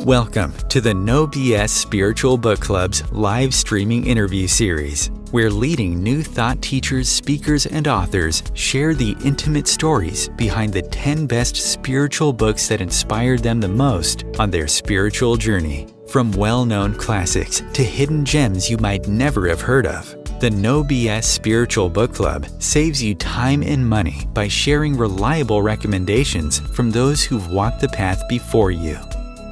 Welcome to the No BS Spiritual Book Club's live streaming interview series, where leading new thought teachers, speakers, and authors share the intimate stories behind the 10 best spiritual books that inspired them the most on their spiritual journey. From well-known classics to hidden gems you might never have heard of, the No BS Spiritual Book Club saves you time and money by sharing reliable recommendations from those who've walked the path before you.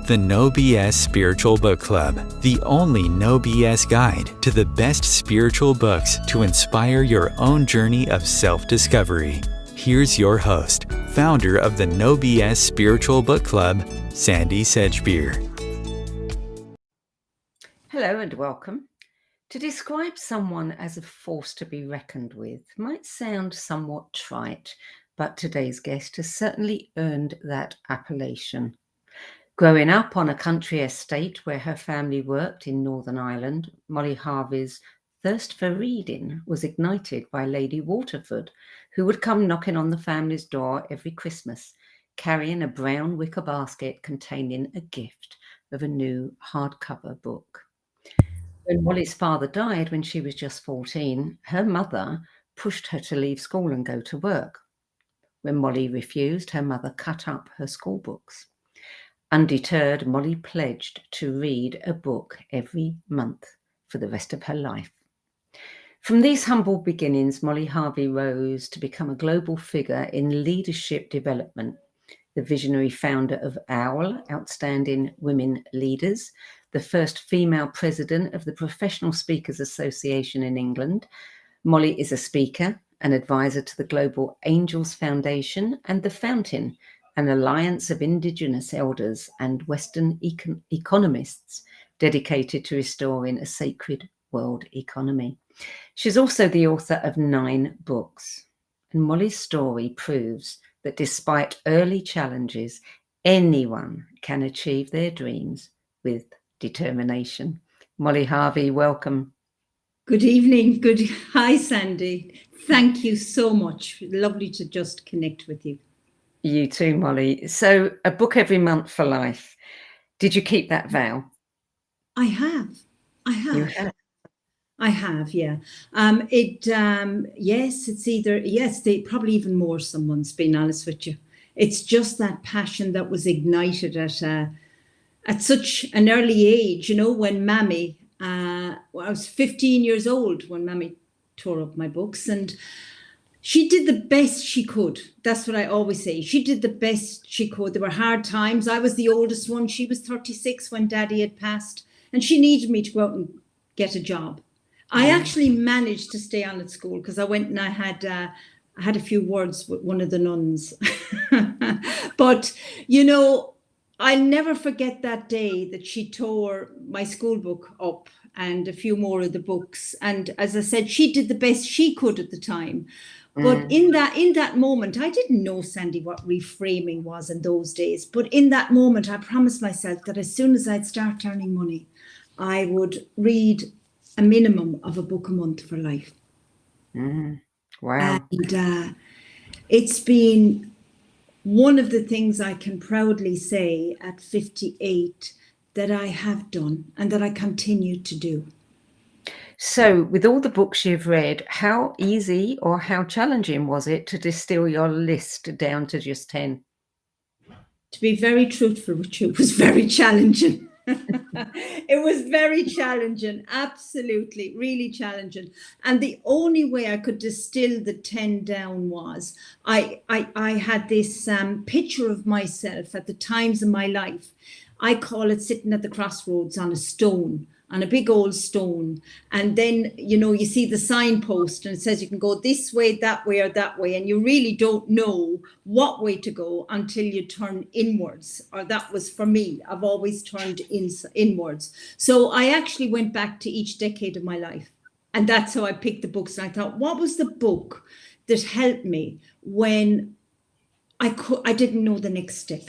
The No BS Spiritual Book Club, the only No BS guide to the best spiritual books to inspire your own journey of self-discovery. Here's your host, founder of the No BS Spiritual Book Club, Sandie Sedgbeer. Hello and welcome. To describe someone as a force to be reckoned with might sound somewhat trite, but today's guest has certainly earned that appellation. Growing up on a country estate where her family worked in Northern Ireland, Molly Harvey's thirst for reading was ignited by Lady Waterford, who would come knocking on the family's door every Christmas, carrying a brown wicker basket containing a gift of a new hardcover book. When Molly's father died when she was just 14, her mother pushed her to leave school and go to work. When Molly refused, her mother cut up her school books. Undeterred, Molly pledged to read a book every month for the rest of her life. From these humble beginnings, Molly Harvey rose to become a global figure in leadership development, the visionary founder of Youll, Outstanding Women Leaders, the first female president of the Professional Speakers Association in England. Molly is a speaker, an advisor to the Global Angels Foundation and The Fountain, an alliance of Indigenous elders and Western economists dedicated to restoring a sacred world economy. She's also the author of 9 books. And Molly's story proves that despite early challenges, anyone can achieve their dreams with determination. Molly Harvey, welcome. Good evening. Hi, Sandie. Thank you so much. Lovely to just connect with you. You too, Molly. So a book every month for life. Did you keep that vow? I have. You have? I have, yeah. Yes, it's either, yes, they probably even more someone's being honest with you. It's just that passion that was ignited at such an early age, you know, when Mammy, I was 15 years old when Mammy tore up my books, and she did the best she could. That's what I always say. She did the best she could. There were hard times. I was the oldest one. She was 36 when Daddy had passed, and she needed me to go out and get a job. I actually managed to stay on at school because I went and I had a few words with one of the nuns. But, you know, I'll never forget that day that she tore my school book up and a few more of the books. And as I said, she did the best she could at the time. But in that moment, I didn't know, Sandie, what reframing was in those days. But in that moment, I promised myself that as soon as I'd start earning money, I would read a minimum of a book a month for life. Wow. And it's been one of the things I can proudly say at 58 that I have done and that I continue to do. So with all the books you've read, how easy or how challenging was it to distill your list down to just 10? To be very truthful with you, it was very challenging. It was very challenging, absolutely, really challenging. And the only way I could distill the 10 down was I had this picture of myself at the times in my life. I call it sitting at the crossroads on a stone, on a big old stone. And then, you know, you see the signpost and it says you can go this way, or that way. And you really don't know what way to go until you turn inwards. Or that was for me. I've always turned inwards. So I actually went back to each decade of my life. And that's how I picked the books. And I thought, what was the book that helped me when I didn't know the next step?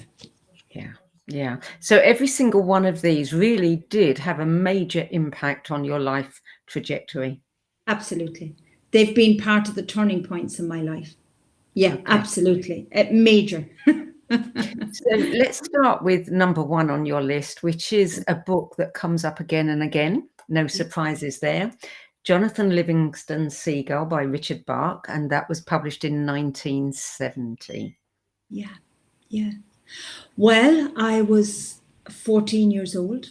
Yeah. So every single one of these really did have a major impact on your life trajectory. Absolutely. They've been part of the turning points in my life. Yeah, okay. Absolutely. Major. So let's start with number one on your list, which is a book that comes up again and again. No surprises there. Jonathan Livingston's Seagull by Richard Bach, and that was published in 1970. Yeah. Well, I was 14 years old.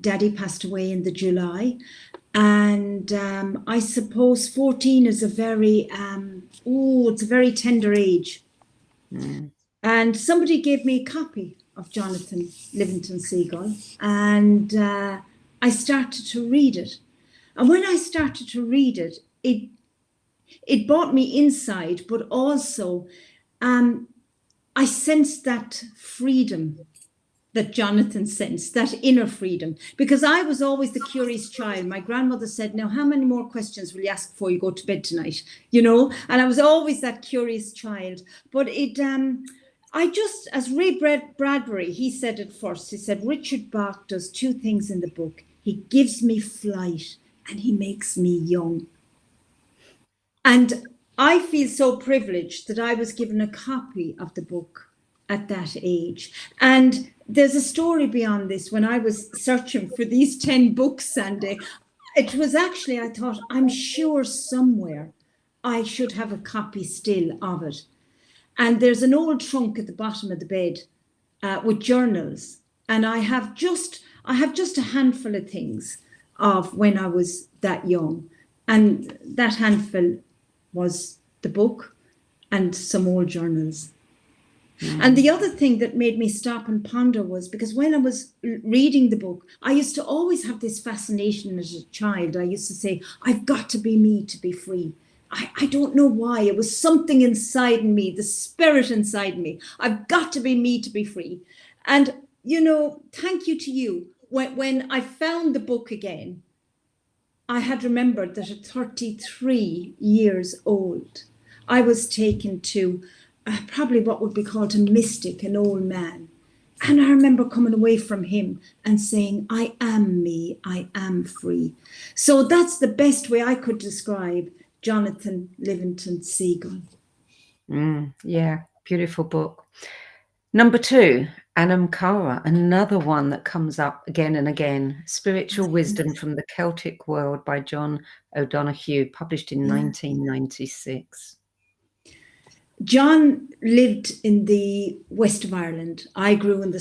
Daddy passed away in the July. And I suppose 14 is a very, it's a very tender age. And somebody gave me a copy of Jonathan Livingston's Seagull, and I started to read it. And when I started to read it, it brought me inside, but also I sensed that freedom that Jonathan sensed, that inner freedom, because I was always the curious child. My grandmother said, now, how many more questions will you ask before you go to bed tonight? You know, and I was always that curious child. But I just, as Ray Bradbury, he said it first, he said, Richard Bach does two things in the book. He gives me flight and he makes me young. And I feel so privileged that I was given a copy of the book at that age. And there's a story beyond this. When I was searching for these 10 books, Sandie, it was actually, I thought, I'm sure somewhere I should have a copy still of it. And there's an old trunk at the bottom of the bed with journals. And I have just a handful of things of when I was that young. And that handful was the book and some old journals. And the other thing that made me stop and ponder was because when I was reading the book, I used to always have this fascination as a child. I used to say, I've got to be me to be free. I don't know why. It was something inside me, the spirit inside me. I've got to be me to be free. And, you know, thank you to you. When I found the book again, I had remembered that at 33 years old, I was taken to probably what would be called a mystic, an old man. And I remember coming away from him and saying, I am me, I am free. So that's the best way I could describe Jonathan Livingston's Seagull. Yeah, beautiful book. Number two, Anam Cara, another one that comes up again and again, Spiritual Wisdom from the Celtic World by John O'Donoghue, published in 1996. John lived in the west of Ireland. I grew up in the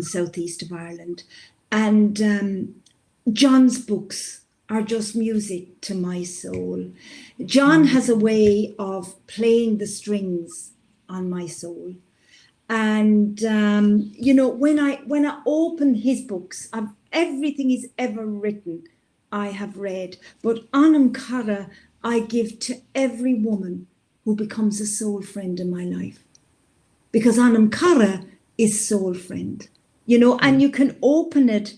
southeast of Ireland. And John's books are just music to my soul. John has a way of playing the strings on my soul. And, you know, when I open his books, everything he's ever written, I have read. But Anam Cara, I give to every woman who becomes a soul friend in my life. Because Anam Cara is soul friend, you know, and you can open it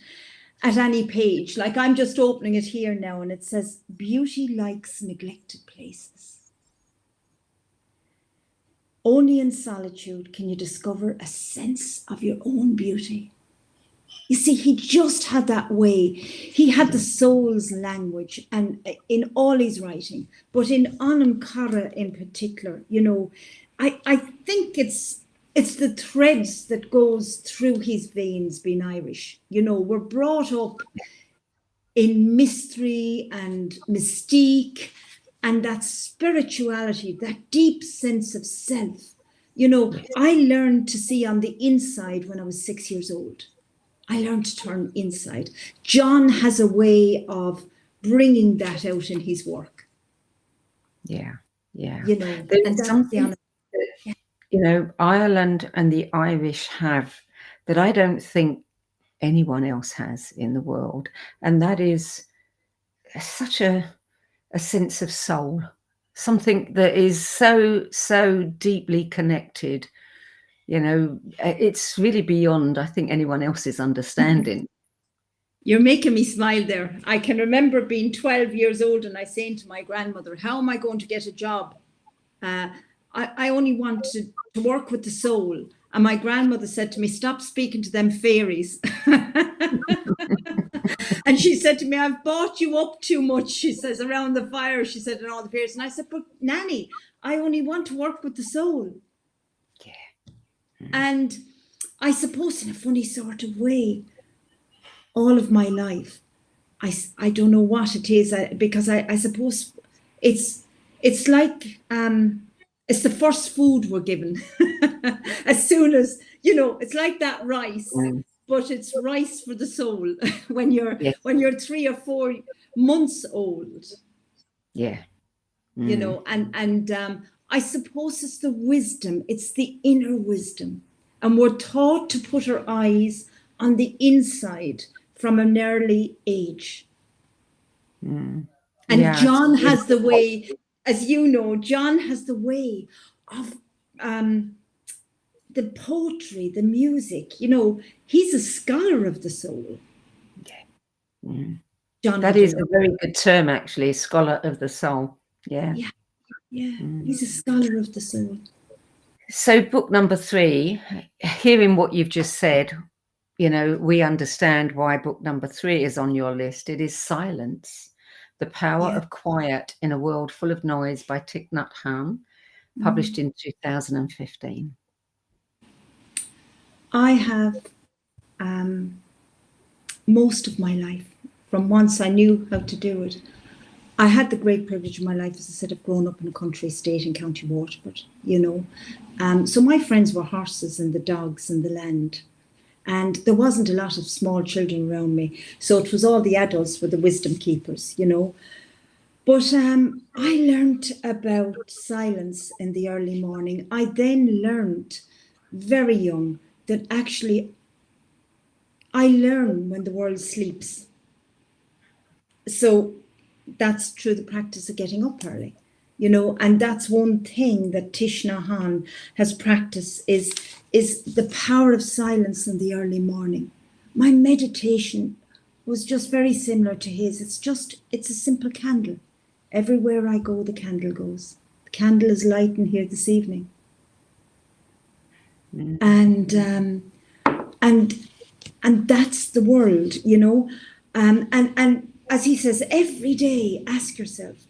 at any page. Like I'm just opening it here now and it says, beauty likes neglected places. Only in solitude can you discover a sense of your own beauty. You see, he just had that way. He had the soul's language and in all his writing, but in Anam Cara in particular, you know, I think it's the threads that goes through his veins being Irish. You know, we're brought up in mystery and mystique and that spirituality, that deep sense of self. You know, I learned to see on the inside when I was 6 years old. I learned to turn inside. John has a way of bringing that out in his work. Yeah. You know, there's something that, you know, Ireland and the Irish have that I don't think anyone else has in the world. And that is such a sense of soul, something that is so deeply connected. You know, it's really beyond, I think, anyone else's understanding. You're making me smile there. I can remember being 12 years old and I saying to my grandmother, how am I going to get a job? I only want to work with the soul. And my grandmother said to me, stop speaking to them fairies. And she said to me, I've bought you up too much, she says, around the fire, she said, and all the fairies. And I said, but Nanny, I only want to work with the soul. Yeah. And I suppose in a funny sort of way, all of my life, I don't know what it is, because I suppose it's like it's the first food we're given. As soon as, it's like that rice, but it's rice for the soul when you're 3 or 4 months old. Yeah. And I suppose it's the wisdom, it's the inner wisdom. And we're taught to put our eyes on the inside from an early age. And John has the way, as you know, John has the way of the poetry, the music. He's a scholar of the soul. John, that is a very good term, actually, scholar of the soul. Yeah. He's a scholar of the soul. So book number 3, hearing what you've just said, we understand why book number 3 is on your list. It is Silence, The Power of Quiet in a World Full of Noise by Thich Nhat Hanh, published in 2015. I have most of my life, from once I knew how to do it. I had the great privilege of my life, as I said, of growing up in a country estate in County Waterford, So my friends were horses and the dogs and the land. And there wasn't a lot of small children around me. So it was all the adults were the wisdom keepers, But I learned about silence in the early morning. I then learned very young that actually I learn when the world sleeps. So that's through the practice of getting up early, and that's one thing that Thich Nhat Hanh has practiced is the power of silence in the early morning. My meditation was just very similar to his. It's a simple candle. Everywhere I go, the candle goes. The candle is lighting here this evening. And that's the world, and as he says, every day, ask yourself,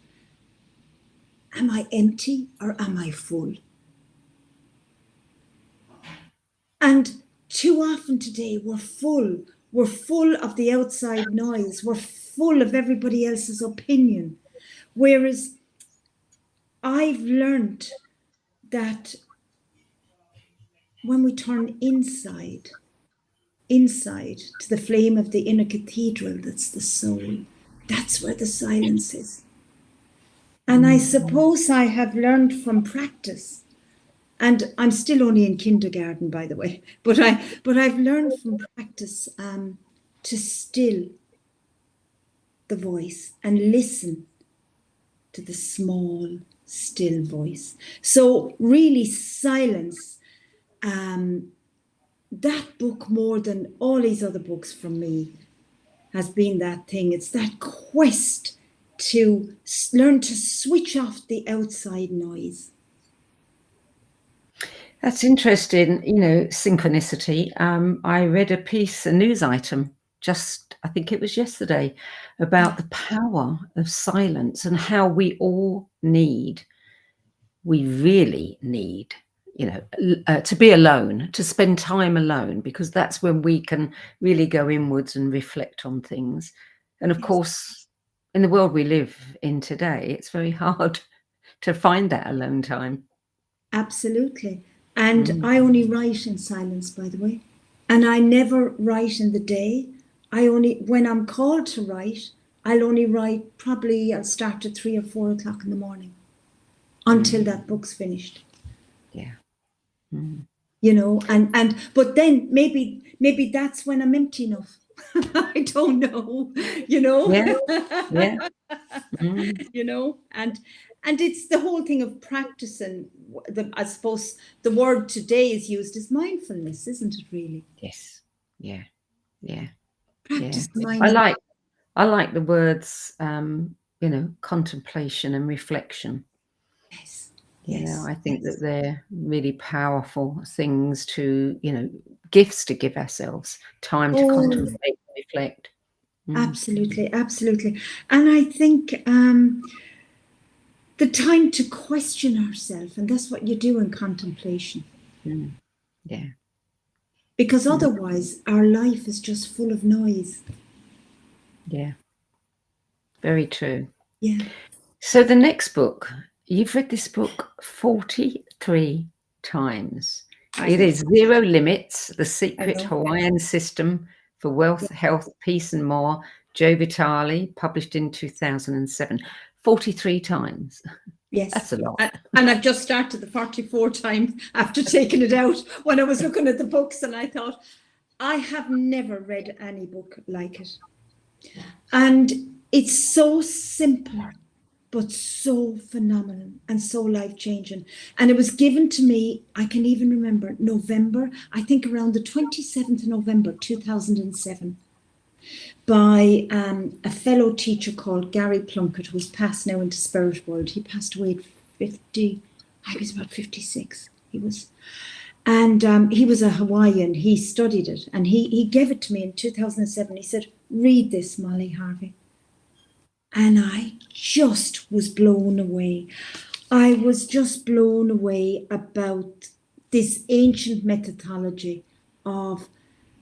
am I empty or am I full? And too often today, we're full. We're full of the outside noise. We're full of everybody else's opinion. Whereas I've learned that when we turn inside to the flame of the inner cathedral, that's the soul, that's where the silence is. And I suppose I have learned from practice, and I'm still only in kindergarten, by the way, but I've learned from practice to still the voice and listen to the small, still voice. So really silence, that book, more than all these other books from me, has been that thing. It's that quest to learn to switch off the outside noise. That's interesting, synchronicity. I read a news item, I think it was yesterday, about the power of silence and how we really need, to be alone, to spend time alone, because that's when we can really go inwards and reflect on things. And of course, in the world we live in today, it's very hard to find that alone time. Absolutely. And I only write in silence, by the way. And I never write in the day. When I'm called to write, I'll only write, I'll start at 3 or 4 o'clock in the morning until that book's finished. Yeah. But then maybe that's when I'm empty enough. I don't know, Yeah. And it's the whole thing of practicing. I suppose the word today is used as mindfulness, isn't it? Really? Yes. Yeah. Practice mindfulness. I like the words, contemplation and reflection. Yes. I think that they're really powerful things to, gifts to give ourselves, time to contemplate and reflect. Absolutely. And I think the time to question ourselves, and that's what you do in contemplation. Yeah. Because otherwise our life is just full of noise. Yeah. Very true. Yeah. So the next book, you've read this book 43 times. It is Zero Limits, The Secret Hawaiian System for Wealth, Health, Peace and More, Joe Vitale, published in 2007. 43 times. Yes. That's a lot. And I've just started the 44 times after taking it out when I was looking at the books, and I thought, I have never read any book like it. And it's so simple, but so phenomenal and so life-changing. And it was given to me, I can even remember, November, I think around the 27th of November, 2007, by a fellow teacher called Gary Plunkett, who's passed now into spirit world. He passed away at 50, I was about 56, he was. And he was a Hawaiian, he studied it, and he gave it to me in 2007. He said, read this, Molly Harvey. And I just was blown away. I was just blown away about this ancient methodology of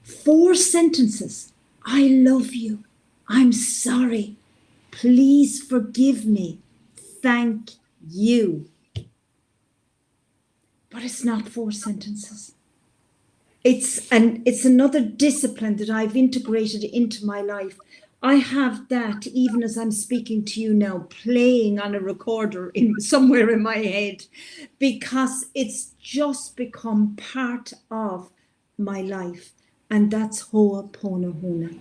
4 sentences. I love you. I'm sorry. Please forgive me. Thank you. But it's not 4 sentences. It's another discipline that I've integrated into my life. I have that even as I'm speaking to you now, playing on a recorder somewhere in my head, because it's just become part of my life. And that's Hopahuna.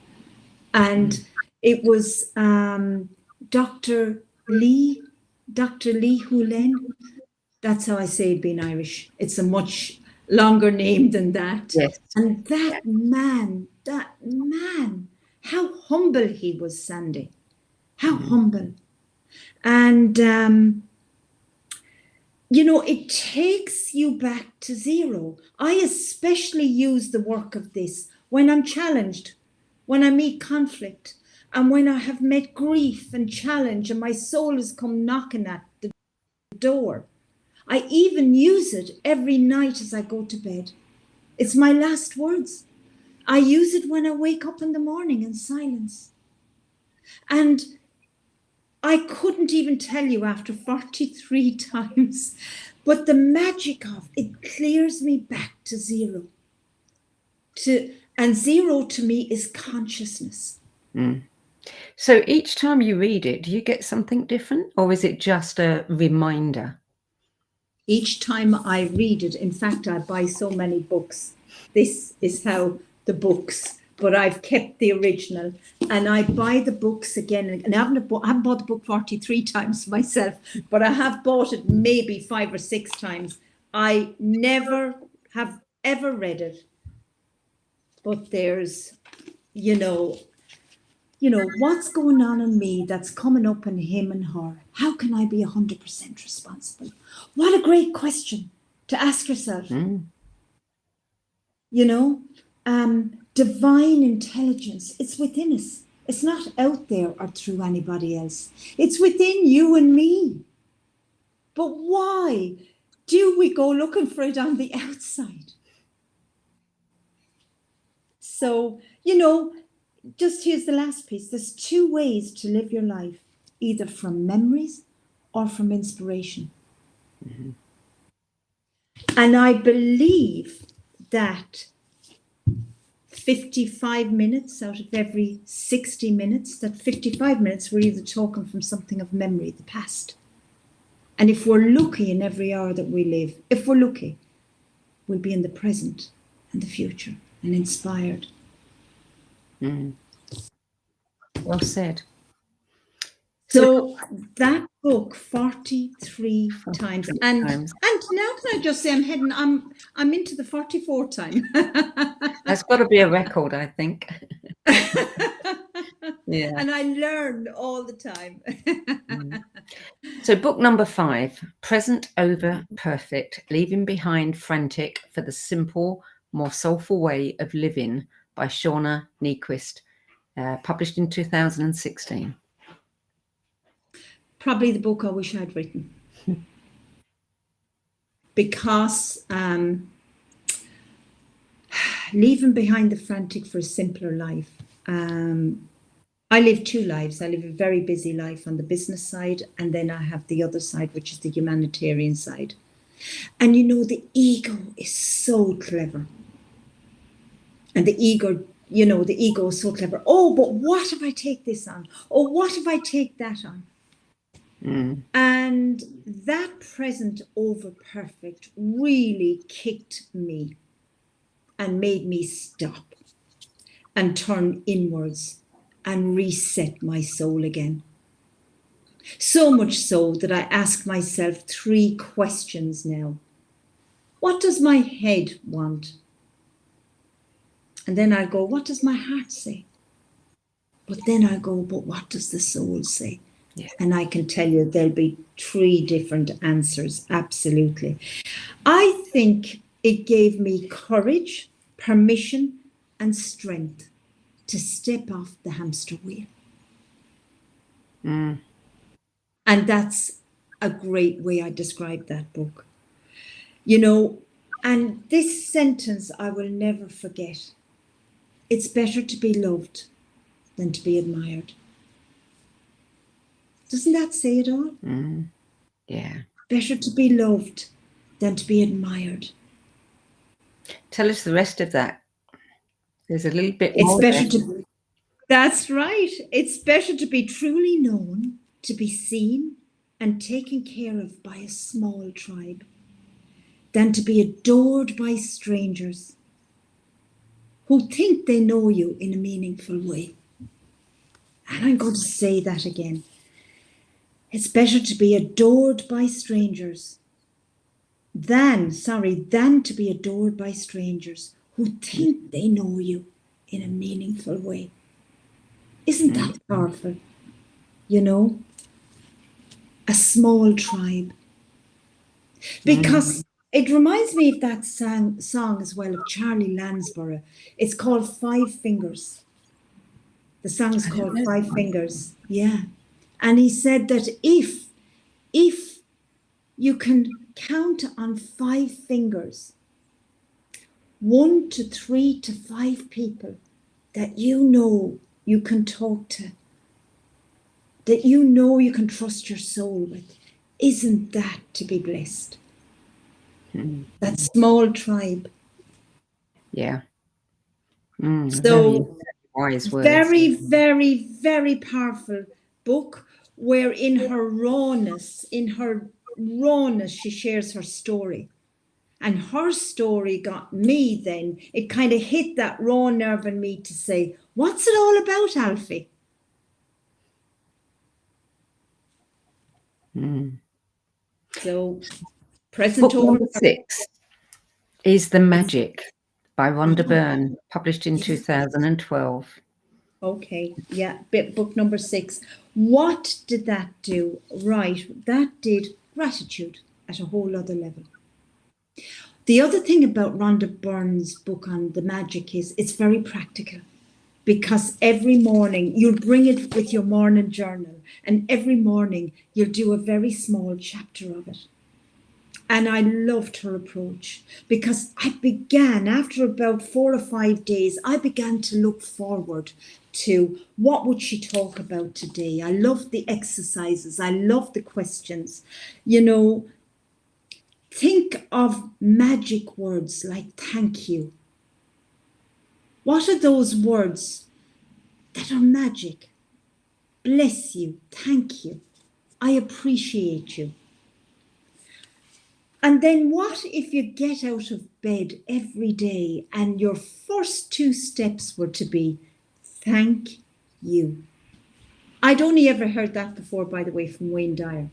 And it was Dr. Lee Hulen. That's how I say it being Irish. It's a much longer name than that. Yes. And that man, how humble he was, Sandie. How humble. And, it takes you back to zero. I especially use the work of this when I'm challenged, when I meet conflict, and when I have met grief and challenge, and my soul has come knocking at the door. I even use it every night as I go to bed. It's my last words. I use it when I wake up in the morning in silence. And I couldn't even tell you after 43 times, but the magic of it clears me back to zero. And zero to me is consciousness. So each time you read it, do you get something different, or is it just a reminder? Each time I read it, in fact, I buy so many books. This is how the books, but I've kept the original, and I buy the books again. And I haven't bought the book 43 times myself, but I have bought it maybe 5 or 6 times. I never have ever read it, but there's, what's going on in me that's coming up in him and her? How can I be 100% responsible? What a great question to ask yourself. Divine intelligence, it's within us. It's not out there or through anybody else. It's within you and me. But why do we go looking for it on the outside? So, just here's the last piece. There's 2 ways to live your life, either from memories or from inspiration. And I believe that 55 minutes out of every 60 minutes, that 55 minutes we're either talking from something of memory, the past. And if we're lucky in every hour that we live, if we're lucky, we'll be in the present and the future and inspired. Well said. So that book 43 times. And now can I just say I'm into the 44 time. That's got to be a record, I think. Yeah. And I learn all the time. So book number 5, Present Over Perfect, Leaving Behind Frantic for the Simple, More Soulful Way of Living by Shaunanist, published in 2016. Probably the book I wish I'd written. Because leaving behind the frantic for a simpler life. I live two lives. I live a very busy life on the business side, and then I have the other side, which is the humanitarian side. And you know, the ego is so clever. And the ego is so clever. Oh, but what if I take this on? Or what if I take that on? And that present over perfect really kicked me and made me stop and turn inwards and reset my soul again. So much so that I ask myself 3 questions now. What does my head want? And then I go, what does my heart say? But then I go, but what does the soul say? Yeah. And I can tell you there'll be 3 different answers, absolutely. I think it gave me courage, permission, and strength to step off the hamster wheel. And that's a great way I describe that book. You know, and this sentence I will never forget. It's better to be loved than to be admired. Doesn't that say it all? Yeah. Better to be loved than to be admired. Tell us the rest of that. There's a little bit more. That's right. It's better to be truly known, to be seen and taken care of by a small tribe, than to be adored by strangers who think they know you in a meaningful way. And I'm going to say that again. It's better to be adored by strangers than to be adored by strangers who think they know you in a meaningful way. Isn't that powerful? You know, a small tribe. Because it reminds me of that song as well of Charlie Lansborough. It's called 5 Fingers. The song's called 5 Fingers. Yeah. And he said that if you can count on 5 fingers, 1 to 3 to 5 people that you know you can talk to, that you know you can trust your soul with, isn't that to be blessed? That small tribe. Yeah. So wise words. very, very, very powerful book, where in her rawness, she shares her story. And her story got me then, it kind of hit that raw nerve in me to say, what's it all about, Alfie? So, present book number 6 is The Magic by Rhonda Byrne, published in 2012. Okay, yeah, book number 6. What did that do? Right, that did gratitude at a whole other level. The other thing about Rhonda Byrne's book on the magic is it's very practical, because every morning you'll bring it with your morning journal, and every morning you'll do a very small chapter of it. And I loved her approach, because I began, after about 4 or 5 days, I began to look forward to what would she talk about today. I loved the exercises. I loved the questions. You know, think of magic words like thank you. What are those words that are magic? Bless you, thank you, I appreciate you. And then what if you get out of bed every day and your first 2 steps were to be thank you? I'd only ever heard that before, by the way, from Wayne Dyer.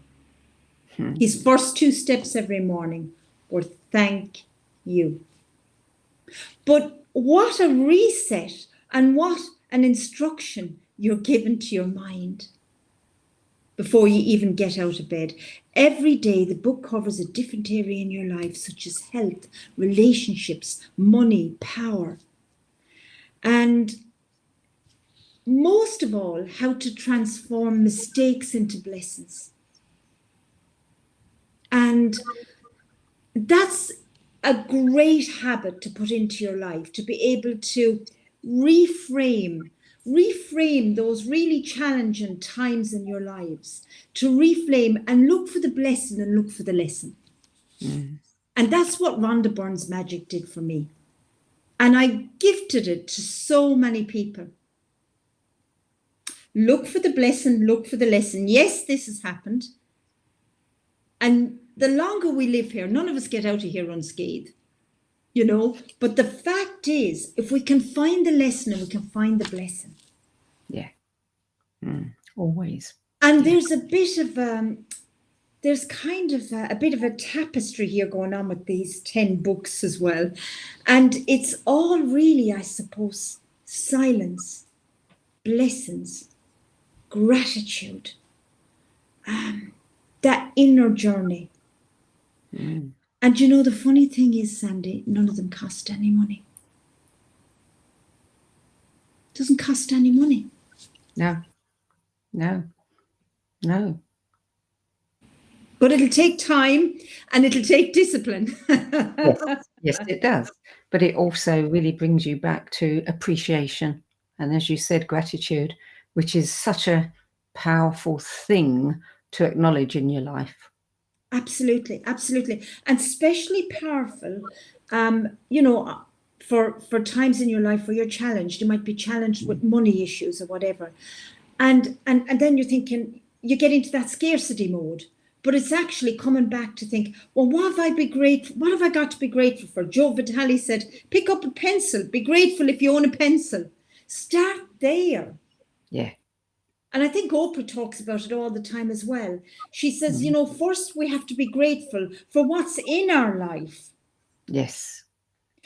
His first 2 steps every morning were thank you. But what a reset, and what an instruction you're given to your mind before you even get out of bed. Every day, the book covers a different area in your life, such as health, relationships, money, power. And most of all, how to transform mistakes into blessings. And that's a great habit to put into your life, to be able to reframe those really challenging times in your lives, to reframe and look for the blessing and look for the lesson. And that's what Rhonda Byrne's magic did for me. And I gifted it to so many people. Look for the blessing, look for the lesson. Yes, this has happened. And the longer we live here, none of us get out of here unscathed, you know. But the fact is, if we can find the lesson and we can find the blessing. Yeah. Always. And there's a bit of there's kind of a bit of a tapestry here going on with these 10 books as well. And it's all really, I suppose, silence, blessings, gratitude, that inner journey. And you know, the funny thing is, Sandie, none of them cost any money. It doesn't cost any money. No. But it'll take time and it'll take discipline. Yes, it does. But it also really brings you back to appreciation. And as you said, gratitude, which is such a powerful thing to acknowledge in your life. Absolutely. And especially powerful, you know, for times in your life where you're challenged. You might be challenged with money issues or whatever. And then you're thinking, you get into that scarcity mode. But it's actually coming back to think, well, what have I got to be grateful for? Joe Vitale said, pick up a pencil. Be grateful if you own a pencil. Start there. Yeah. And I think Oprah talks about it all the time as well. She says, you know, first we have to be grateful for what's in our life. Yes.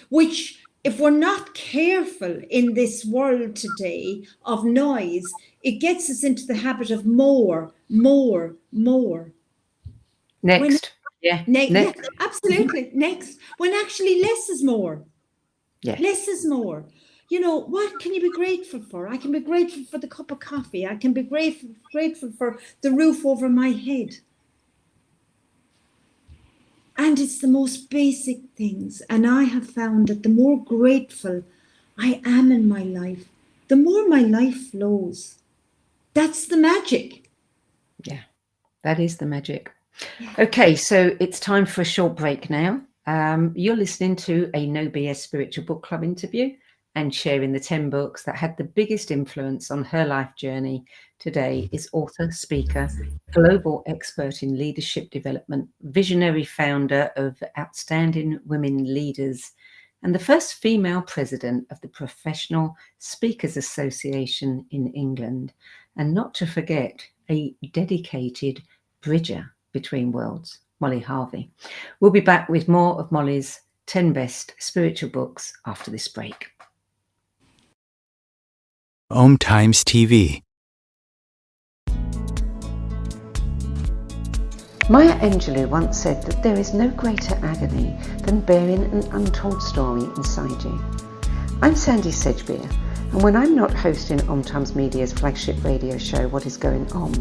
Which, if we're not careful in this world today of noise, it gets us into the habit of more. Next. Next. Next. Yeah, absolutely. Next. When actually less is more. Yeah. Less is more. You know, what can you be grateful for? I can be grateful for the cup of coffee. I can be grateful for the roof over my head. And it's the most basic things. And I have found that the more grateful I am in my life, the more my life flows. That's the magic. Yeah, that is the magic. Yeah. Okay, so it's time for a short break now. You're listening to a No BS Spiritual Book Club interview and sharing the 10 books that had the biggest influence on her life journey. Today is author, speaker, global expert in leadership development, visionary founder of Outstanding Women Leaders, and the first female president of the Professional Speakers Association in England. And not to forget, a dedicated bridger between worlds, Molly Harvey. We'll be back with more of Molly's 10 best spiritual books after this break. Om Times TV. Maya Angelou once said that there is no greater agony than bearing an untold story inside you. I'm Sandie Sedgbeer, and when I'm not hosting Om Times Media's flagship radio show What Is Going On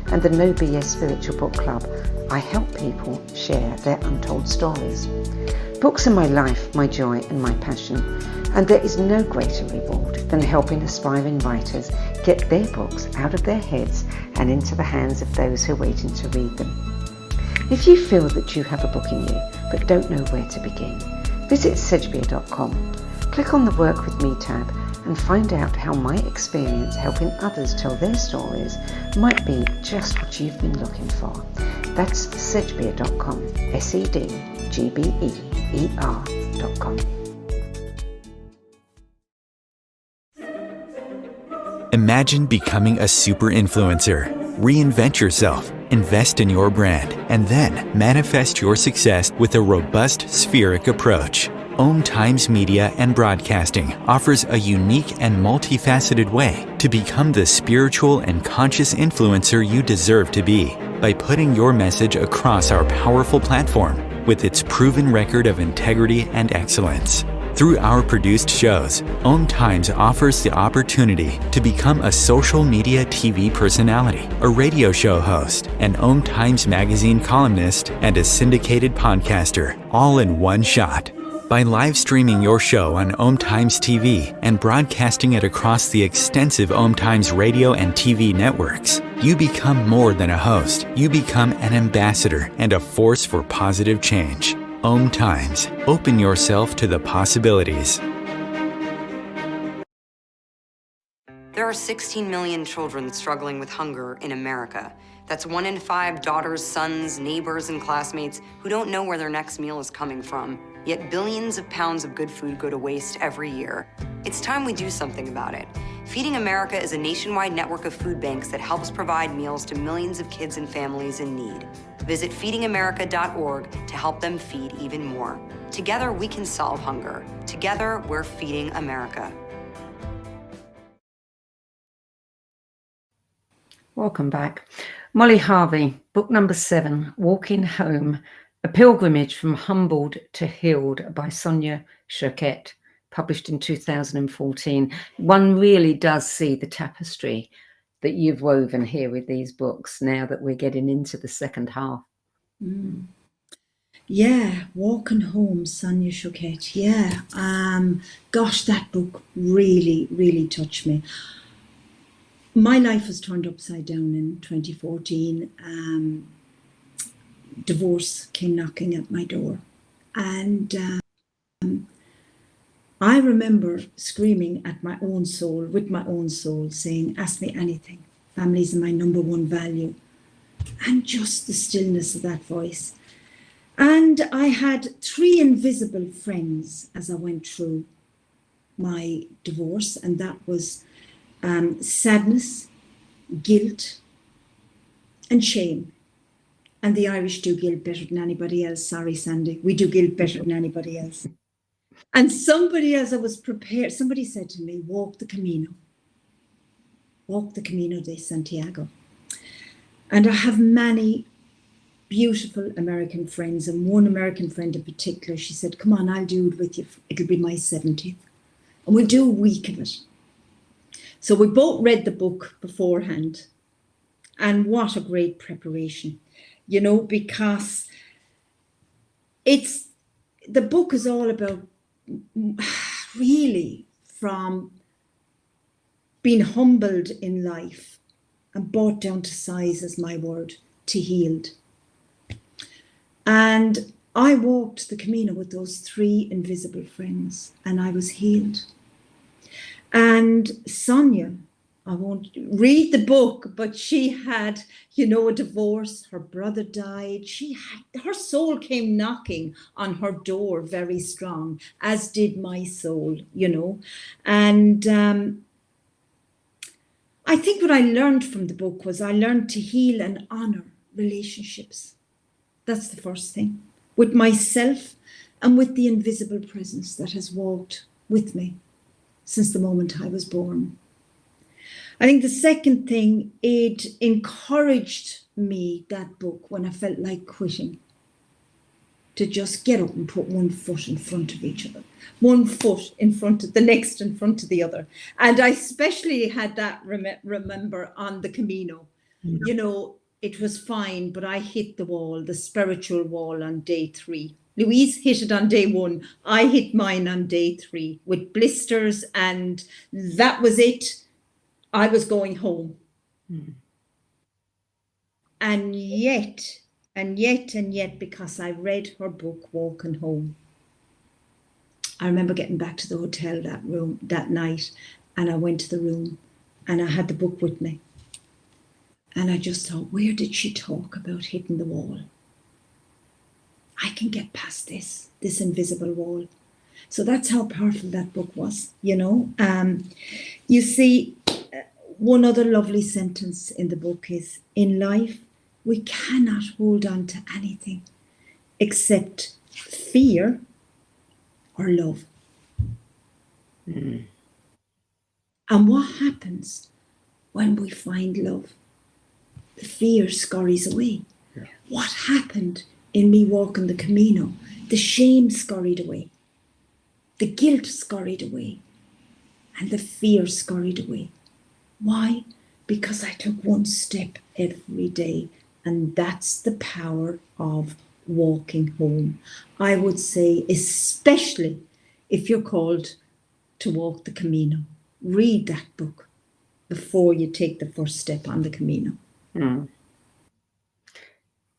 and the No BS Spiritual Book Club, I help people share their untold stories. Books are my life, my joy and my passion, and there is no greater reward than helping aspiring writers get their books out of their heads and into the hands of those who are waiting to read them. If you feel that you have a book in you but don't know where to begin, visit sedgbeer.com, click on the Work With Me tab and find out how my experience helping others tell their stories might be just what you've been looking for. That's sedgbeer.com, sedgbeer.com. Imagine becoming a super influencer. Reinvent yourself, invest in your brand, and then manifest your success with a robust spheric approach. Om Times Media and Broadcasting offers a unique and multifaceted way to become the spiritual and conscious influencer you deserve to be by putting your message across our powerful platform with its proven record of integrity and excellence. Through our produced shows, Om Times offers the opportunity to become a social media TV personality, a radio show host, an Om Times magazine columnist, and a syndicated podcaster, all in one shot. By live streaming your show on Om Times TV and broadcasting it across the extensive Om Times radio and TV networks, you become more than a host. You become an ambassador and a force for positive change. Om Times. Open yourself to the possibilities. There are 16 million children struggling with hunger in America. That's 1 in 5 daughters, sons, neighbors, and classmates who don't know where their next meal is coming from. Yet billions of pounds of good food go to waste every year. It's time we do something about it. Feeding America is a nationwide network of food banks that helps provide meals to millions of kids and families in need. Visit feedingamerica.org to help them feed even more. Together, we can solve hunger. Together, we're feeding America. Welcome back. Molly Harvey, book number 7, Walking Home, A Pilgrimage from Humbled to Healed by Sonia Choquette, published in 2014. One really does see the tapestry that you've woven here with these books now that we're getting into the second half. Yeah, Walking Home, Sonia Choquette. Yeah, gosh, that book really, really touched me. My life was turned upside down in 2014. Divorce came knocking at my door. And I remember screaming at my own soul, with my own soul, saying, ask me anything. Family's my number one value. And just the stillness of that voice. And I had 3 invisible friends as I went through my divorce. And that was sadness, guilt, and shame. And the Irish do guilt better than anybody else. Sorry, Sandie. We do guilt better than anybody else. And somebody, as I was prepared, somebody said to me, walk the Camino. Walk the Camino de Santiago. And I have many beautiful American friends. And one American friend in particular, she said, come on, I'll do it with you. It'll be my 70th. And we'll do a week of it. So we both read the book beforehand. And what a great preparation, you know, because the book is all about really from being humbled in life and brought down to size, is my word, to healed. And I walked the Camino with those 3 invisible friends and I was healed. And Sonia, I won't read the book, but she had, you know, a divorce. Her brother died. Her soul came knocking on her door very strong, as did my soul, you know. And I think what I learned from the book was I learned to heal and honor relationships. That's the first thing, with myself and with the invisible presence that has walked with me since the moment I was born. I think the second thing, it encouraged me, that book, when I felt like quitting, to just get up and put one foot in front of each other, one foot in front of the next, in front of the other. And I especially had that remember on the Camino. Yeah. You know, it was fine, but I hit the wall, the spiritual wall, on day 3. Louise hit it on day 1. I hit mine on day 3 with blisters, and that was it. I was going home. And yet, because I read her book, Walking Home, I remember getting back to the hotel that night, and I went to the room and I had the book with me. And I just thought, where did she talk about hitting the wall? I can get past this invisible wall. So that's how powerful that book was, you know. You see, one other lovely sentence in the book is, in life, we cannot hold on to anything except fear or love. And what happens when we find love? The fear scurries away. Yeah. What happened in me walking the Camino? The shame scurried away. The guilt scurried away and the fear scurried away. Why? Because I took one step every day, and that's the power of walking home. I would say, especially if you're called to walk the Camino, read that book before you take the first step on the Camino.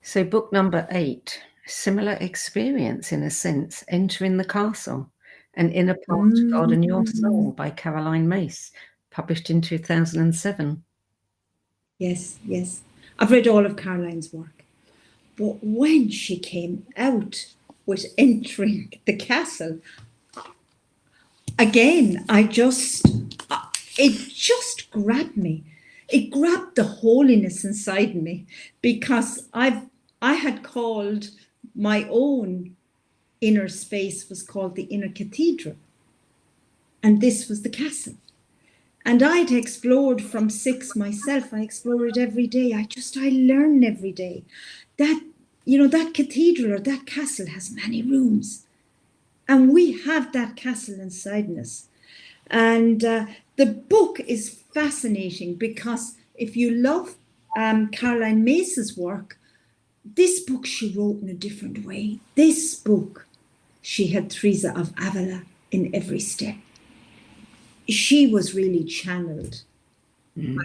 So book number 8, similar experience in a sense, Entering the Castle, An Inner Path to God and Your Soul by Caroline Mace, published in 2007. Yes, yes. I've read all of Caroline's work. But when she came out with Entering the Castle, again, it just grabbed me. It grabbed the holiness inside me, because I had called my own inner space was called the inner cathedral. And this was the castle. And I'd explored from 6 myself. I explored every day. I learn every day. That, that cathedral or that castle has many rooms. And we have that castle inside us. And the book is fascinating, because if you love Caroline Mace's work, this book she wrote in a different way. This book, she had Teresa of Avila in every step. She was really channeled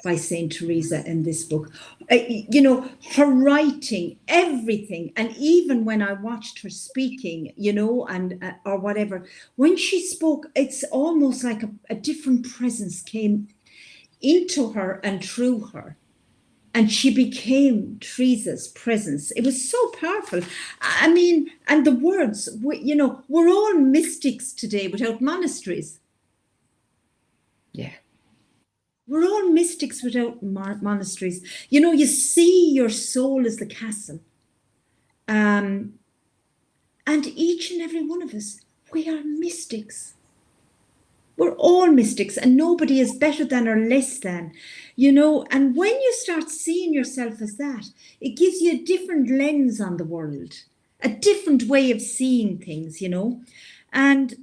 by Saint Teresa in this book. Her writing, everything, and even when I watched her speaking, and or whatever, when she spoke, it's almost like a different presence came into her and through her. And she became Teresa's presence. It was so powerful. I mean, and the words, we're all mystics today without monasteries. Yeah. We're all mystics without monasteries. You see your soul as the castle. And each and every one of us, we are mystics. We're all mystics, and nobody is better than or less than, and when you start seeing yourself as that, it gives you a different lens on the world, a different way of seeing things, and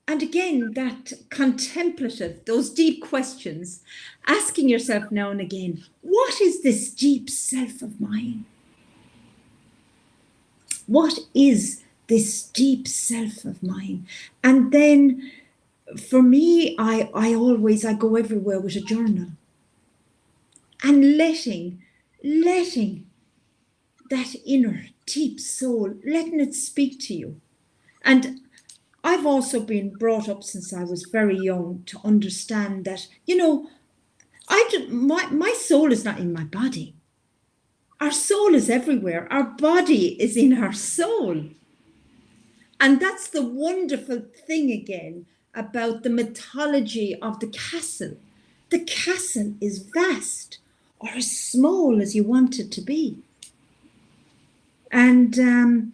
again, that contemplative, those deep questions, asking yourself now and again, what is this deep self of mine? What is this deep self of mine? And then for me, I go everywhere with a journal, and letting that inner deep soul, letting it speak to you. And I've also been brought up since I was very young to understand that, my soul is not in my body. Our soul is everywhere. Our body is in our soul. And that's the wonderful thing again about the mythology of the castle. The castle is vast, or as small as you want it to be. And,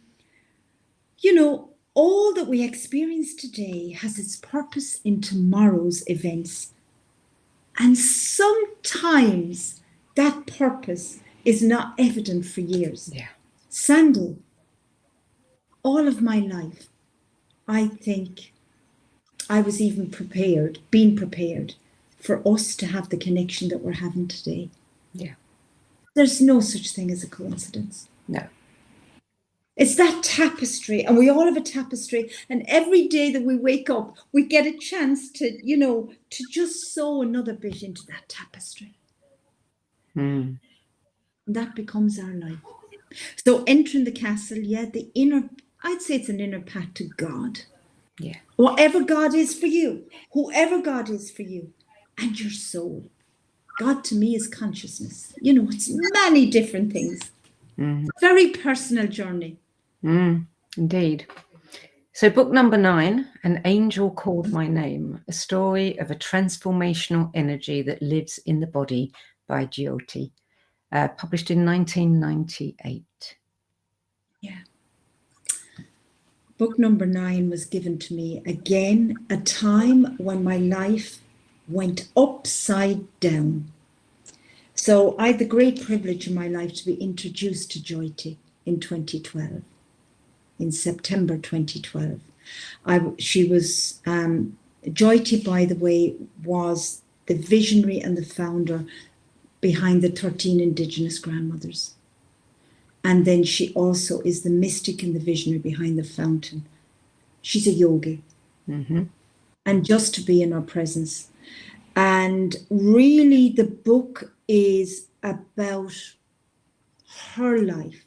all that we experience today has its purpose in tomorrow's events. And sometimes that purpose is not evident for years. Yeah. Sandie, all of my life, I think I was even being prepared for us to have the connection that we're having today. Yeah. There's no such thing as a coincidence. No. It's that tapestry, and we all have a tapestry, and every day that we wake up, we get a chance to, to just sew another bit into that tapestry. And that becomes our life. So entering the castle, I'd say it's an inner path to God. Yeah. Whatever God is for you, whoever God is for you, and your soul. God to me is consciousness. It's many different things. Very personal journey. Indeed. So book number 9, An Angel Called My Name, a story of a transformational energy that lives in the body by Jyoti, published in 1998. Yeah. Book number 9 was given to me again, a time when my life went upside down. So I had the great privilege in my life to be introduced to Jyoti in 2012, in September 2012. She was, Joyty, by the way, was the visionary and the founder behind the 13 Indigenous grandmothers. And then she also is the mystic and the visionary behind the fountain. She's a yogi. Mm-hmm. And just to be in her presence. And really the book is about her life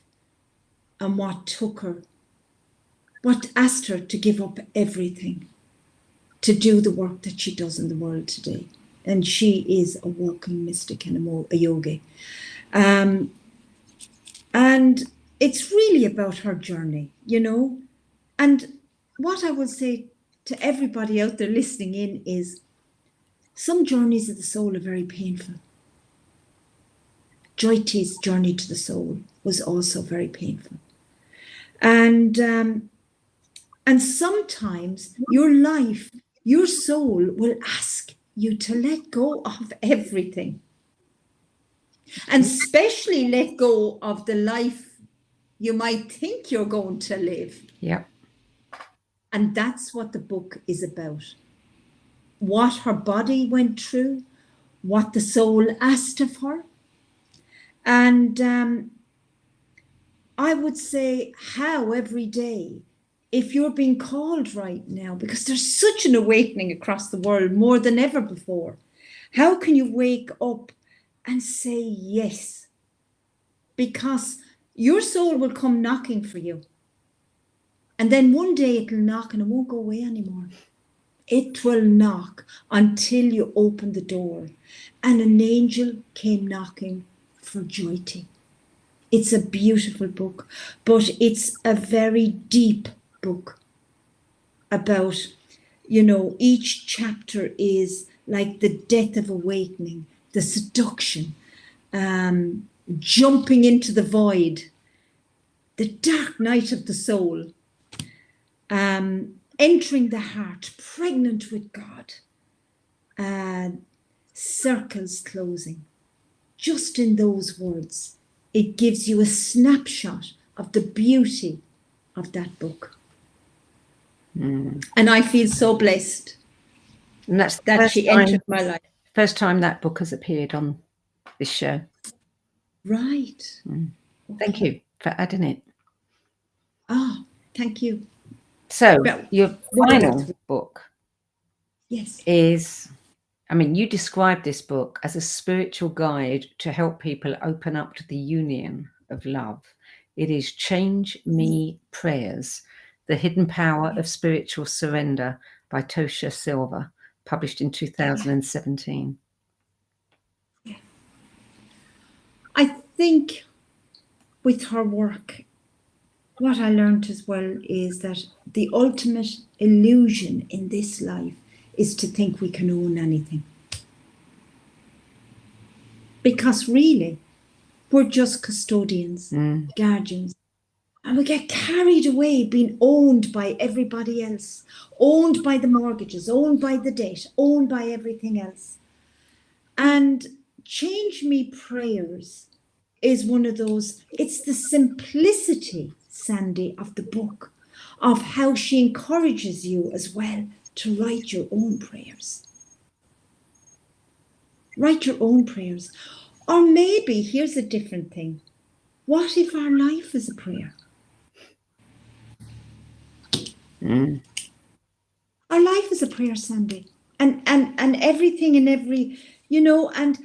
and what took her, what asked her to give up everything to do the work that she does in the world today. And she is a walking mystic and a yogi. And it's really about her journey, you know. And what I will say to everybody out there listening in is some journeys of the soul are very painful. Joyty's journey to the soul was also very painful. And sometimes your life, your soul will ask you to let go of everything. And especially let go of the life you might think you're going to live. Yeah. And that's what the book is about. What her body went through, what the soul asked of her. And I would say how every day, if you're being called right now, because there's such an awakening across the world more than ever before, how can you wake up and say yes? Because your soul will come knocking for you. And then one day it'll knock and it won't go away anymore. It will knock until you open the door. And an angel came knocking for Joyty. It's a beautiful book, but it's a very deep book about, you know, each chapter is like the death of awakening, the seduction, jumping into the void, the dark night of the soul, entering the heart, pregnant with God, circles closing. Just in those words, it gives you a snapshot of the beauty of that book. And I feel so blessed And that's that she entered my life. First time that book has appeared on this show. Right. Thank you for adding it. Oh, thank you. So Well, your final book Yes. is, I mean, you describe this book as a spiritual guide to help people open up to the union of love. It is Change Me Prayers, The Hidden Power of Spiritual Surrender by Tosha Silver, published in 2017. I think with her work, what I learned as well is that the ultimate illusion in this life is to think we can own anything. Because really, we're just custodians, guardians, and we get carried away being owned by everybody else, owned by the mortgages, owned by the debt, owned by everything else. And Change Me Prayers is one of those, it's the simplicity, Sandie, of the book, of how she encourages you as well to write your own prayers. Write your own prayers. Or maybe, here's a different thing. What if our life is a prayer? Our life is a prayer, Sandie. And everything and every, you know, and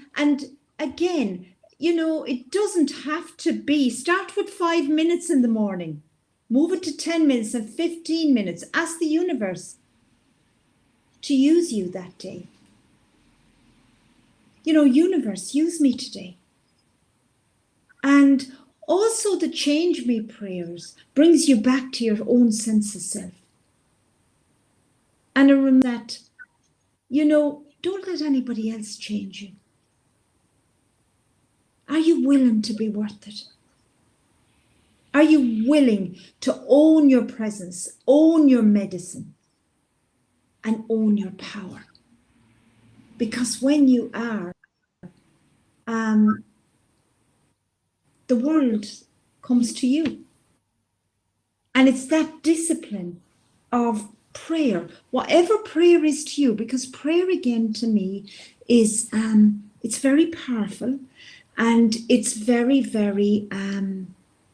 again, you know, it doesn't have to be, start with 5 minutes in the morning, move it to 10 minutes and 15 minutes. Ask the universe to use you that day. You know, universe, use me today. And also the Change Me Prayers brings you back to your own sense of self. And remember that, you know, don't let anybody else change you. Are you willing to be worth it? Are you willing to own your presence, own your medicine, and own your power? Because when you are, the world comes to you. And it's that discipline of prayer, whatever prayer is to you, because prayer again to me is it's very powerful and it's very, very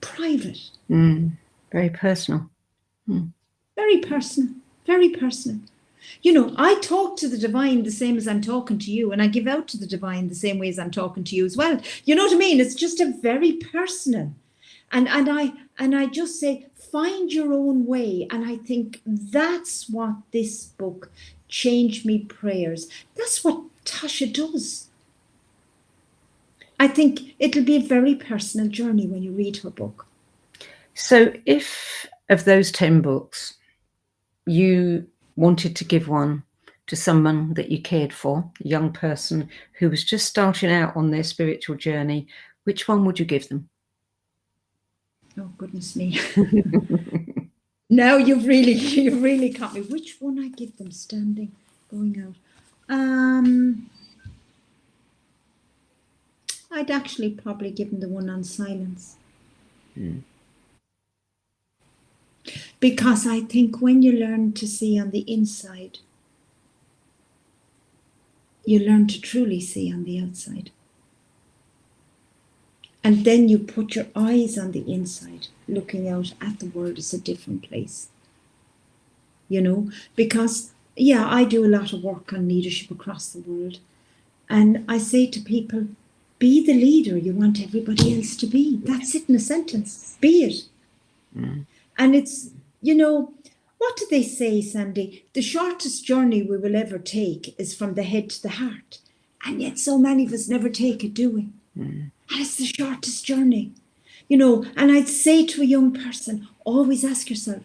private. Very personal. Very personal, very personal. You know, I talk to the divine the same as I'm talking to you, and I give out to the divine the same way as I'm talking to you as well. You know what I mean? It's just a very personal. And I just say, find your own way. And I think that's what this book, Change Me Prayers, that's what Tasha does. I think it'll be a very personal journey when you read her book. So if of those 10 books, you wanted to give one to someone that you cared for, a young person who was just starting out on their spiritual journey, which one would you give them? Oh, goodness me. Now you've really caught me. Which one I give them standing, going out? I'd actually probably give them the one on silence. Because I think when you learn to see on the inside, you learn to truly see on the outside. And then you put your eyes on the inside, looking out at the world as a different place. You know, because, yeah, I do a lot of work on leadership across the world. And I say to people, be the leader you want everybody else to be. That's it in a sentence. Be it. And it's, you know, what do they say, Sandie? The shortest journey we will ever take is from the head to the heart. And yet so many of us never take it, do we? And it's the shortest journey. You know, and I'd say to a young person, always ask yourself,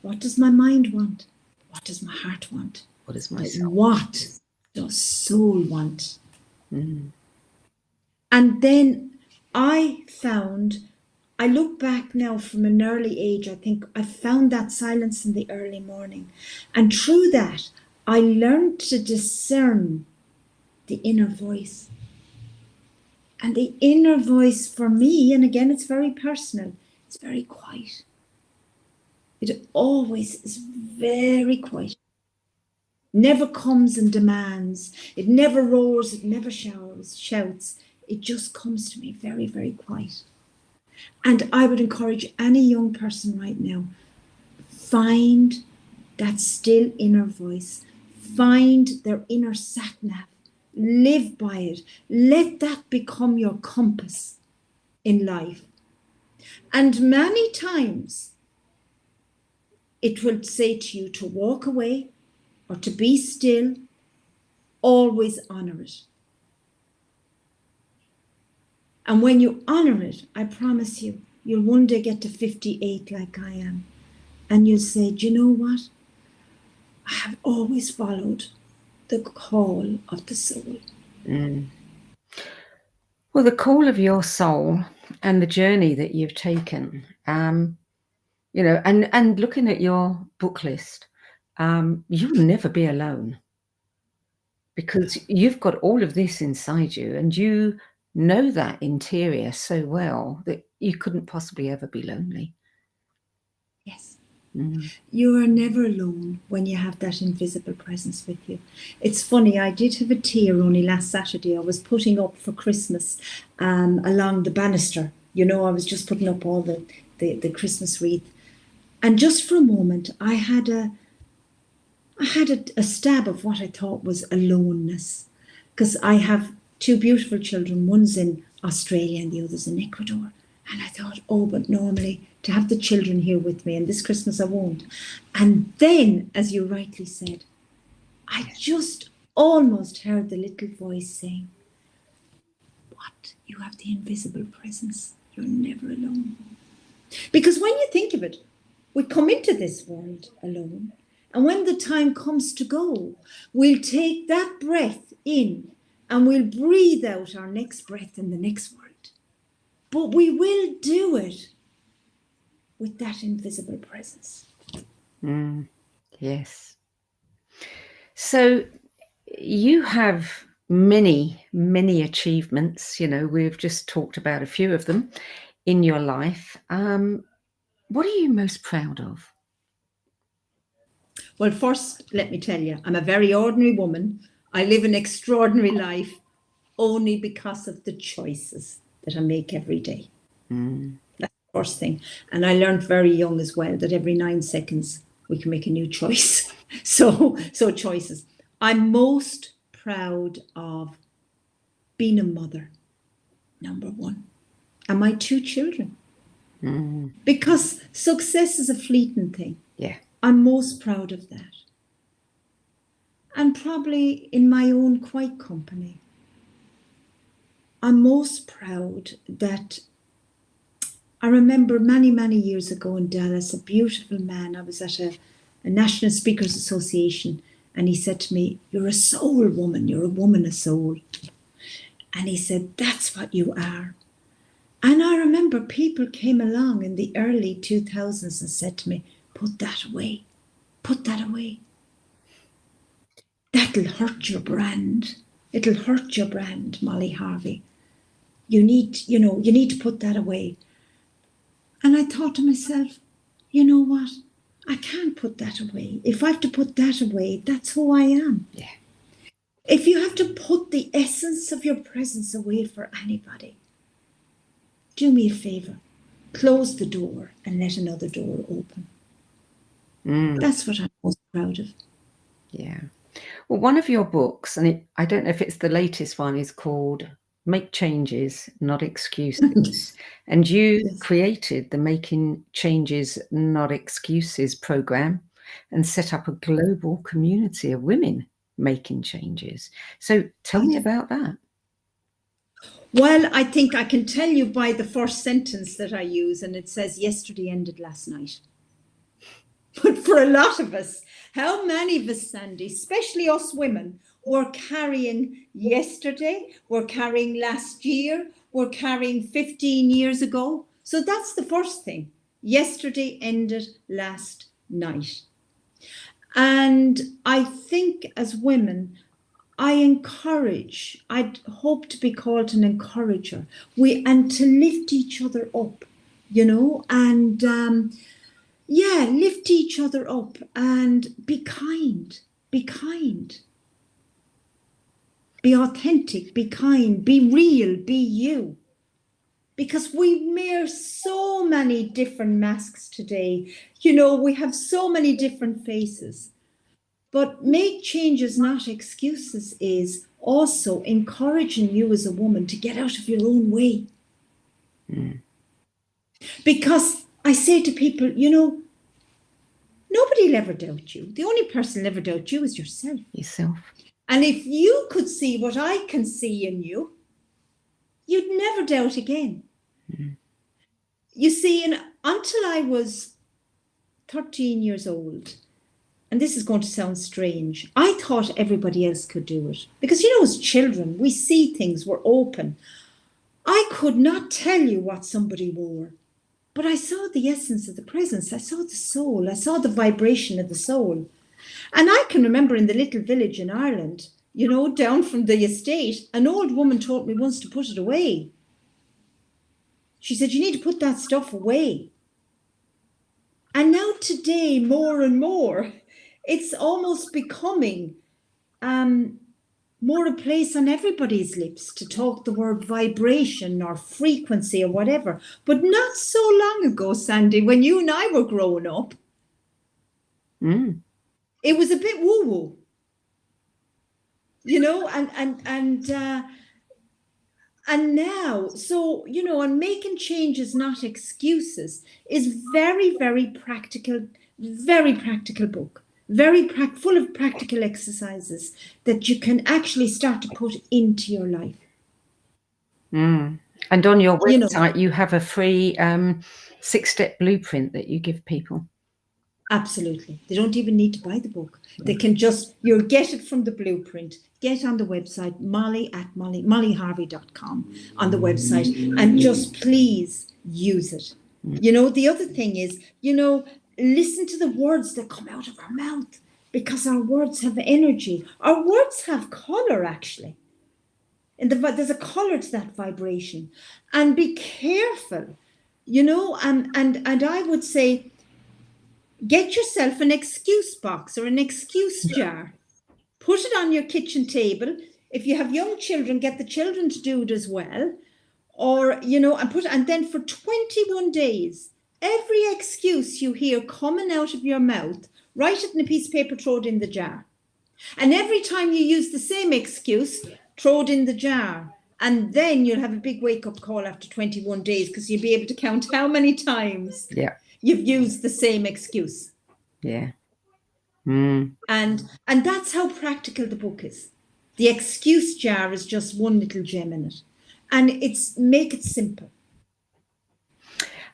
what does my mind want? What does my heart want? What is my soul? What does soul want? And then I look back now from an early age, I think I found that silence in the early morning. And through that, I learned to discern the inner voice. And the inner voice for me, and again, it's very personal, it's very quiet. It always is very quiet. Never comes and demands. It never roars, it never shouts. It just comes to me very, very quiet. And I would encourage any young person right now, find that still inner voice. Find their inner sat-nav. Live by it. Let that become your compass in life. And many times it will say to you to walk away or to be still. Always honor it. And when you honor it, I promise you, you'll one day get to 58 like I am. And you'll say, do you know what? I have always followed the call of the soul. Well, the call of your soul and the journey that you've taken, you know, and looking at your book list, you'll never be alone, because you've got all of this inside you and you know that interior so well that you couldn't possibly ever be lonely. Yes. You are never alone when you have that invisible presence with you. It's funny, I did have a tear only last Saturday. I was putting up for Christmas along the banister. You know, I was just putting up all the Christmas wreath. And just for a moment, I had a stab of what I thought was aloneness. Because I have two beautiful children. One's in Australia and the other's in Ecuador. And I thought, oh, but normally to have the children here with me, and this Christmas I won't. And then, as you rightly said, I just almost heard the little voice saying, what? You have the invisible presence. You're never alone. Because when you think of it, we come into this world alone. And when the time comes to go, we'll take that breath in and we'll breathe out our next breath in the next world. But we will do it with that invisible presence. Yes. So you have many, many achievements. You know, we've just talked about a few of them in your life. What are you most proud of? Well, first, let me tell you, I'm a very ordinary woman. I live an extraordinary life only because of the choices that I make every day. That's the first thing. And I learned very young as well that every 9 seconds we can make a new choice. So choices. I'm most proud of being a mother, number one, and my 2 children. Because success is a fleeting thing. Yeah. I'm most proud of that. And probably in my own quiet company, I'm most proud that I remember many, many years ago in Dallas, a beautiful man, I was at a National Speakers Association, and he said to me, "You're a soul woman, you're a woman of soul." And he said, "That's what you are." And I remember people came along in the early 2000s and said to me, "Put that away, put that away. That'll hurt your brand. It'll hurt your brand, Molly Harvey. You need to put that away." And I thought to myself, you know what? I can't put that away. If I have to put that away, that's who I am. Yeah. If you have to put the essence of your presence away for anybody, do me a favor, close the door and let another door open. That's what I'm most proud of. Yeah. Well, one of your books, and I don't know if it's the latest one, is called Make Changes, Not Excuses. And you created the Making Changes, Not Excuses program and set up a global community of women making changes. So tell me about that. Well, I think I can tell you by the first sentence that I use, and it says, "Yesterday ended last night." But for a lot of us, how many of us, Sandie, especially us women, were carrying yesterday, we're carrying last year, we're carrying 15 years ago? So that's the first thing. Yesterday ended last night. And I think as women, I'd hope to be called an encourager. And to lift each other up, and lift each other up and be kind, be authentic, be kind, be real, be you. Because we wear so many different masks today. We have so many different faces. But make changes, not excuses, is also encouraging you as a woman to get out of your own way. Because I say to people, nobody will ever doubt you. The only person who'll ever doubt you is yourself. And if you could see what I can see in you, you'd never doubt again. You see, until I was 13 years old, and this is going to sound strange, I thought everybody else could do it. Because, as children, we see things, we're open. I could not tell you what somebody wore, but I saw the essence of the presence. I saw the soul. I saw the vibration of the soul. And I can remember in the little village in Ireland, down from the estate, an old woman told me once to put it away. She said, "You need to put that stuff away." And now today, more and more, it's almost becoming more a place on everybody's lips to talk the word vibration or frequency or whatever. But not so long ago, Sandie, when you and I were growing up, it was a bit woo-woo, and now, so, and making changes, not excuses, is very, very practical book. Full of practical exercises that you can actually start to put into your life. And on your website, you have a free 6-step blueprint that you give people. Absolutely. They don't even need to buy the book. They can you'll get it from the blueprint. Get on the website, mollyharvey.com on the website, and just please use it. The other thing is, listen to the words that come out of our mouth, because our words have energy. Our words have color, actually. And there's a color to that vibration. And be careful, and I would say, get yourself an excuse box or an excuse jar. Put it on your kitchen table. If you have young children, get the children to do it as well. Or, you know, and then for 21 days, every excuse you hear coming out of your mouth, write it in a piece of paper, throw it in the jar. And every time you use the same excuse, throw it in the jar. And then you'll have a big wake-up call after 21 days, because you'll be able to count how many times you've used the same excuse. Yeah. And that's how practical the book is. The excuse jar is just one little gem in it. And make it simple.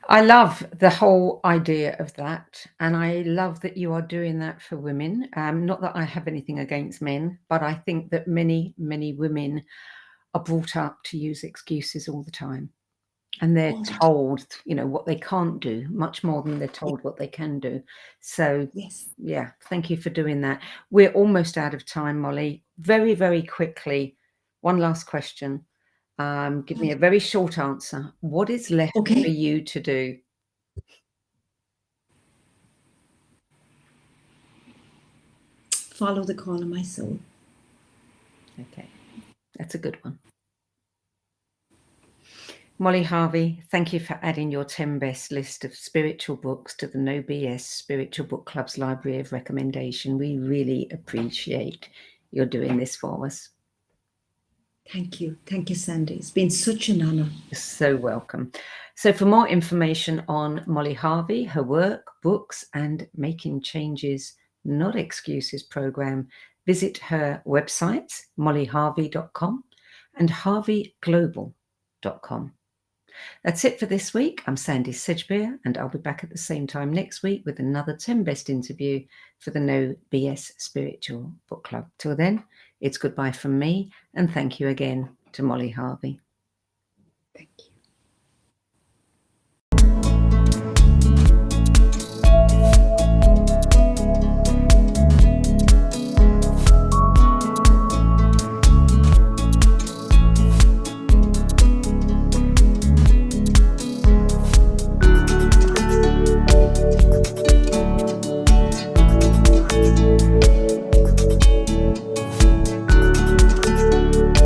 I love the whole idea of that. And I love that you are doing that for women. Not that I have anything against men, but I think that many, many women are brought up to use excuses all the time. And they're told, you know, what they can't do much more than they're told what they can do. So, yeah, thank you for doing that. We're almost out of time, Molly. Very, very quickly, one last question. Give me a very short answer. What is left for you to do? Follow the call of my soul. Okay, that's a good one. Molly Harvey, thank you for adding your 10 best list of spiritual books to the No BS Spiritual Book Club's library of recommendation. We really appreciate your doing this for us. Thank you. Thank you, Sandie. It's been such an honor. You're so welcome. So for more information on Molly Harvey, her work, books, and Making Changes, Not Excuses program, visit her websites, mollyharvey.com and harveyglobal.com. That's it for this week. I'm Sandie Sedgbeer, and I'll be back at the same time next week with another 10 best interview for the No BS Spiritual Book Club. Till then, it's goodbye from me, and thank you again to Molly Harvey. Thank you.